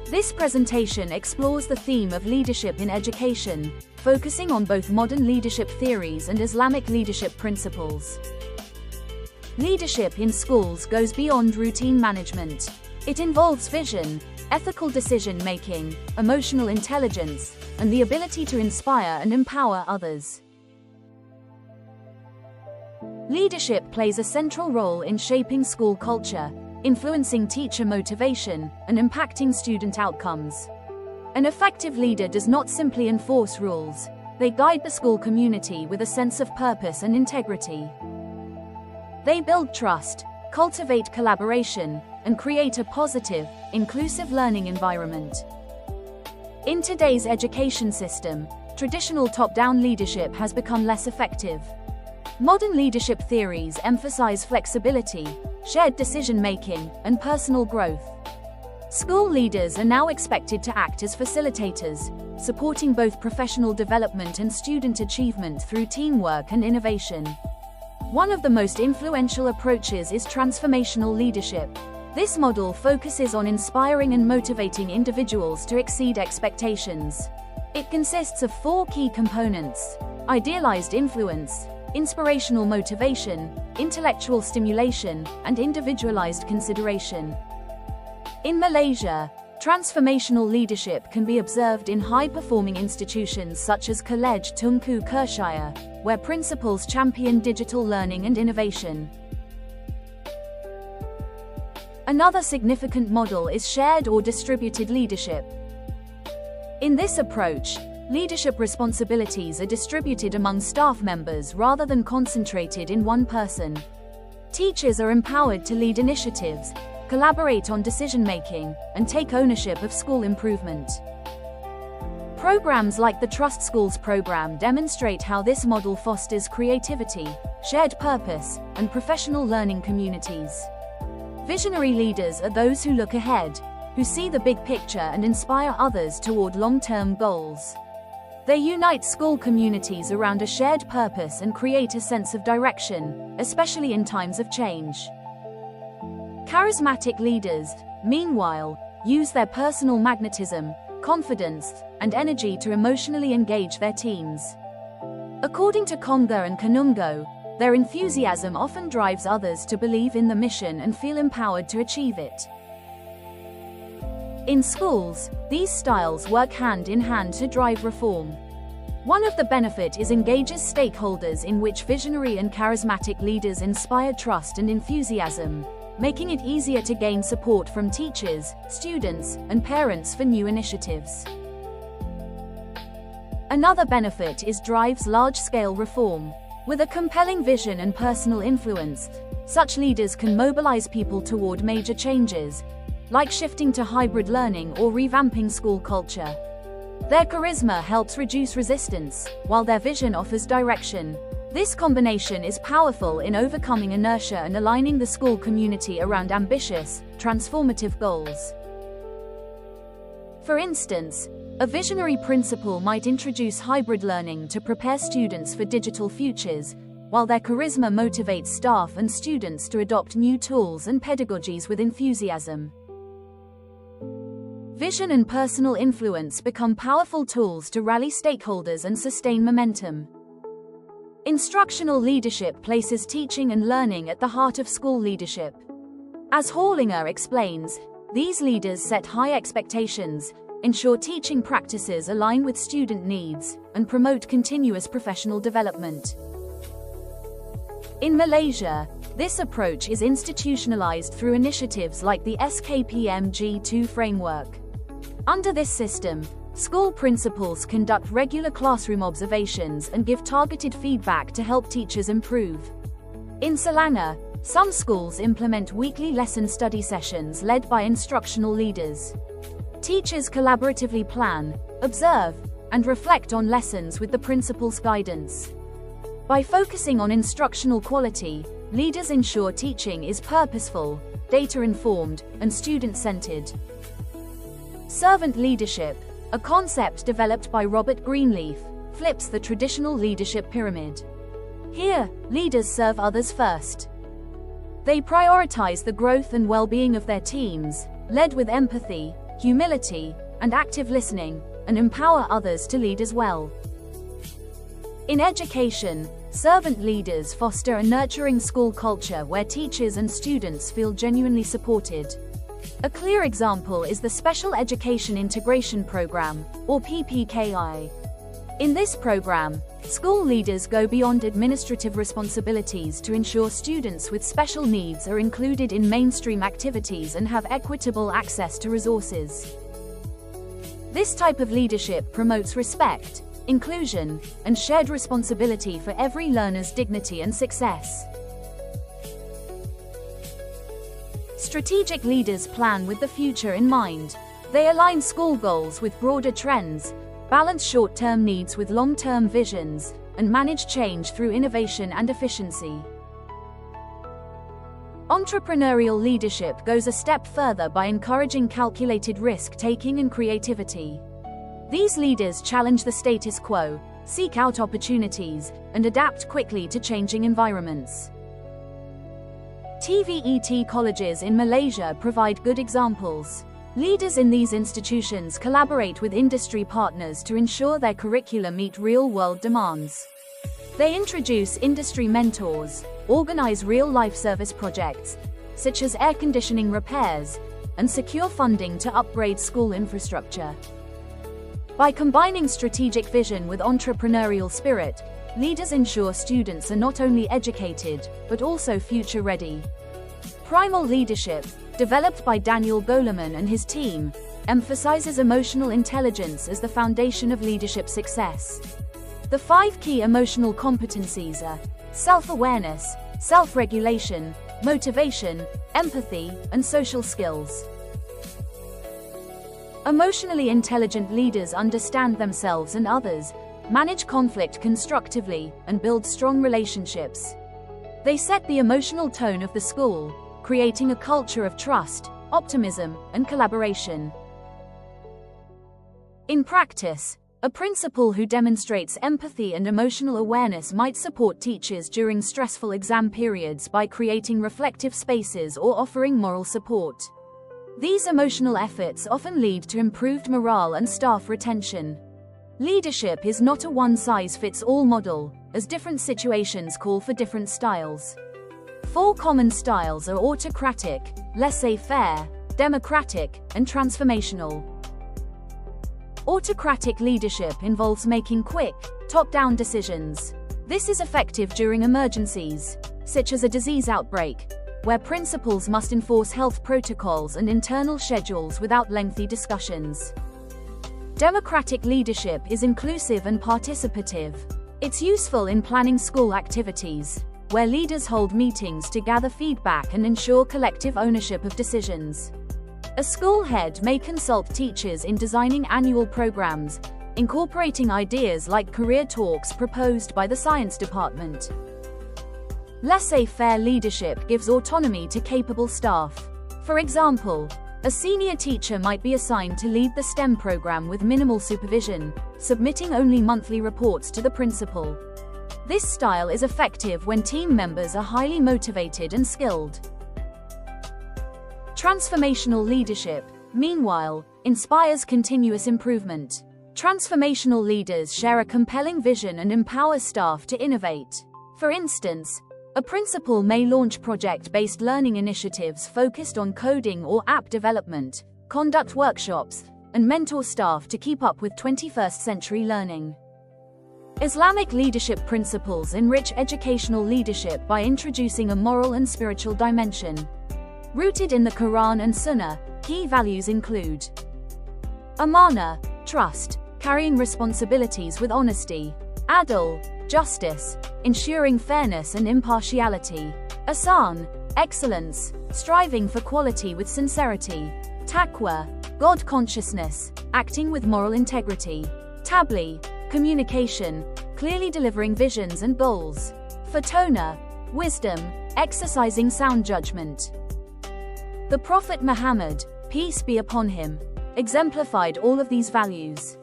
This presentation explores the theme of leadership in education, focusing on both modern leadership theories and Islamic leadership principles. Leadership in schools goes beyond routine management. It involves vision, ethical decision-making, emotional intelligence, and the ability to inspire and empower others. Leadership plays a central role in shaping school culture, influencing teacher motivation, and impacting student outcomes. An effective leader does not simply enforce rules, they guide the school community with a sense of purpose and integrity. They build trust, cultivate collaboration, and create a positive, inclusive learning environment. In today's education system, traditional top-down leadership has become less effective. Modern leadership theories emphasize flexibility, shared decision-making, and personal growth. School leaders are now expected to act as facilitators, supporting both professional development and student achievement through teamwork and innovation. One of the most influential approaches is transformational leadership. This model focuses on inspiring and motivating individuals to exceed expectations. It consists of 4 key components: idealized influence, inspirational motivation, intellectual stimulation, and individualized consideration. In Malaysia, transformational leadership can be observed in high-performing institutions such as College Tunku Kershaya, where principals champion digital learning and innovation. Another significant model is shared or distributed leadership. In this approach, leadership responsibilities are distributed among staff members rather than concentrated in one person. Teachers are empowered to lead initiatives, collaborate on decision-making, and take ownership of school improvement. Programs like the Trust Schools program demonstrate how this model fosters creativity, shared purpose, and professional learning communities. Visionary leaders are those who look ahead, who see the big picture and inspire others toward long-term goals. They unite school communities around a shared purpose and create a sense of direction, especially in times of change. Charismatic leaders, meanwhile, use their personal magnetism, confidence, and energy to emotionally engage their teams. According to Conga and Kanungo, their enthusiasm often drives others to believe in the mission and feel empowered to achieve it. In schools, these styles work hand in hand to drive reform. One of the benefits is engages stakeholders in which visionary and charismatic leaders inspire trust and enthusiasm, making it easier to gain support from teachers, students, and parents for new initiatives. Another benefit is drives large-scale reform. With a compelling vision and personal influence, such leaders can mobilize people toward major changes, like shifting to hybrid learning or revamping school culture. Their charisma helps reduce resistance, while their vision offers direction. This combination is powerful in overcoming inertia and aligning the school community around ambitious, transformative goals. For instance, a visionary principal might introduce hybrid learning to prepare students for digital futures, while their charisma motivates staff and students to adopt new tools and pedagogies with enthusiasm. Vision and personal influence become powerful tools to rally stakeholders and sustain momentum. Instructional leadership places teaching and learning at the heart of school leadership. As Hallinger explains, these leaders set high expectations, ensure teaching practices align with student needs, and promote continuous professional development. In Malaysia, this approach is institutionalized through initiatives like the KPM-Guru framework. Under this system, school principals conduct regular classroom observations and give targeted feedback to help teachers improve. In Selangor, some schools implement weekly lesson study sessions led by instructional leaders. Teachers collaboratively plan, observe, and reflect on lessons with the principal's guidance. By focusing on instructional quality, leaders ensure teaching is purposeful, data-informed, and student-centered. Servant leadership, a concept developed by Robert Greenleaf, flips the traditional leadership pyramid. Here, leaders serve others first. They prioritize the growth and well-being of their teams, led with empathy, humility, and active listening, and empower others to lead as well. In education, servant leaders foster a nurturing school culture where teachers and students feel genuinely supported. A clear example is the Special Education Integration Program, or PPKI. In this program, school leaders go beyond administrative responsibilities to ensure students with special needs are included in mainstream activities and have equitable access to resources. This type of leadership promotes respect, inclusion, and shared responsibility for every learner's dignity and success. Strategic leaders plan with the future in mind. They align school goals with broader trends, balance short-term needs with long-term visions, and manage change through innovation and efficiency. Entrepreneurial leadership goes a step further by encouraging calculated risk-taking and creativity. These leaders challenge the status quo, seek out opportunities, and adapt quickly to changing environments. TVET colleges in Malaysia provide good examples. Leaders in these institutions collaborate with industry partners to ensure their curricula meet real-world demands. They introduce industry mentors, organize real-life service projects, such as air conditioning repairs, and secure funding to upgrade school infrastructure. By combining strategic vision with entrepreneurial spirit, leaders ensure students are not only educated, but also future-ready. Primal leadership, developed by Daniel Goleman and his team, emphasizes emotional intelligence as the foundation of leadership success. The 5 key emotional competencies are self-awareness, self-regulation, motivation, empathy, and social skills. Emotionally intelligent leaders understand themselves and others, manage conflict constructively, and build strong relationships. They set the emotional tone of the school, creating a culture of trust, optimism, and collaboration. In practice, a principal who demonstrates empathy and emotional awareness might support teachers during stressful exam periods by creating reflective spaces or offering moral support. These emotional efforts often lead to improved morale and staff retention. Leadership is not a one-size-fits-all model, as different situations call for different styles. 4 common styles are autocratic, laissez-faire, democratic, and transformational. Autocratic leadership involves making quick, top-down decisions. This is effective during emergencies, such as a disease outbreak, where principals must enforce health protocols and internal schedules without lengthy discussions. Democratic leadership is inclusive and participative. It's useful in planning school activities, where leaders hold meetings to gather feedback and ensure collective ownership of decisions. A school head may consult teachers in designing annual programs, incorporating ideas like career talks proposed by the science department. Laissez-faire leadership gives autonomy to capable staff. For example, a senior teacher might be assigned to lead the STEM program with minimal supervision, submitting only monthly reports to the principal. This style is effective when team members are highly motivated and skilled. Transformational leadership, meanwhile, inspires continuous improvement. Transformational leaders share a compelling vision and empower staff to innovate. For instance, a principal may launch project-based learning initiatives focused on coding or app development, conduct workshops, and mentor staff to keep up with 21st century learning. Islamic leadership principles enrich educational leadership by introducing a moral and spiritual dimension. Rooted in the Quran and Sunnah, key values include Amana, trust, carrying responsibilities with honesty; Adl, justice, ensuring fairness and impartiality; Ahsan, excellence, striving for quality with sincerity; Taqwa, God consciousness, acting with moral integrity; Tabli, communication, clearly delivering visions and goals; Fatona, wisdom, exercising sound judgment. The Prophet Muhammad, peace be upon him, exemplified all of these values.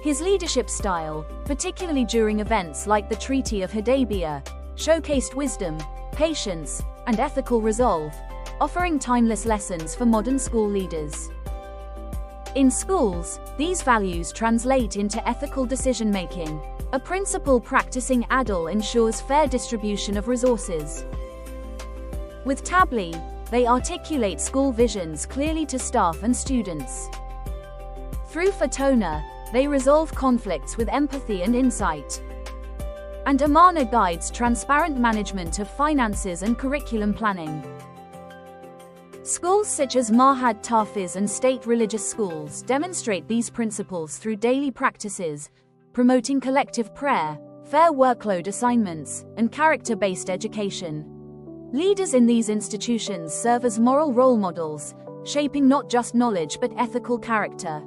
His leadership style, particularly during events like the Treaty of Hudaybiyah, showcased wisdom, patience, and ethical resolve, offering timeless lessons for modern school leaders. In schools, these values translate into ethical decision-making. A principle-practicing adult ensures fair distribution of resources. With Tabli, they articulate school visions clearly to staff and students. Through Fatona, they resolve conflicts with empathy and insight. And Amana guides transparent management of finances and curriculum planning. Schools such as Mahad Tafiz and state religious schools demonstrate these principles through daily practices, promoting collective prayer, fair workload assignments, and character-based education. Leaders in these institutions serve as moral role models, shaping not just knowledge but ethical character.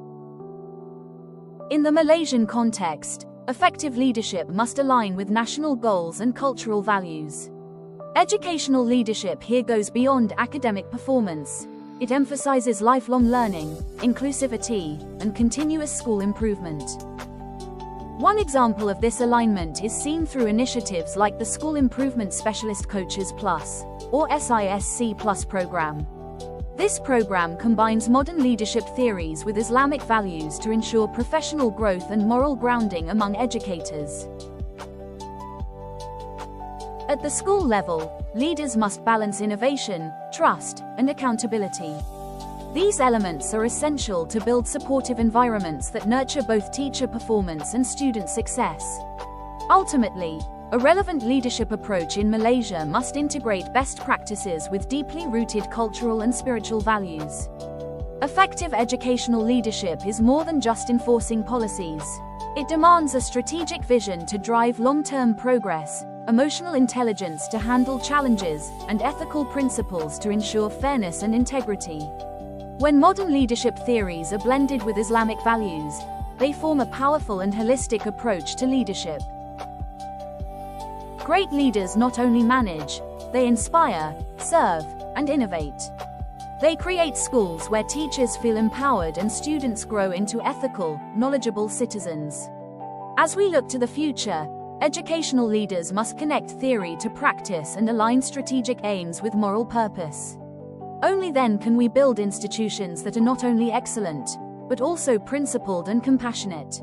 In the Malaysian context, effective leadership must align with national goals and cultural values. Educational leadership here goes beyond academic performance. It emphasizes lifelong learning, inclusivity, and continuous school improvement. One example of this alignment is seen through initiatives like the School Improvement Specialist Coaches Plus, or SISC Plus program. This program combines modern leadership theories with Islamic values to ensure professional growth and moral grounding among educators. At the school level, leaders must balance innovation, trust, and accountability. These elements are essential to build supportive environments that nurture both teacher performance and student success. Ultimately, a relevant leadership approach in Malaysia must integrate best practices with deeply rooted cultural and spiritual values. Effective educational leadership is more than just enforcing policies. It demands a strategic vision to drive long-term progress, emotional intelligence to handle challenges, and ethical principles to ensure fairness and integrity. When modern leadership theories are blended with Islamic values, they form a powerful and holistic approach to leadership. Great leaders not only manage, they inspire, serve, and innovate. They create schools where teachers feel empowered and students grow into ethical, knowledgeable citizens. As we look to the future, educational leaders must connect theory to practice and align strategic aims with moral purpose. Only then can we build institutions that are not only excellent, but also principled and compassionate.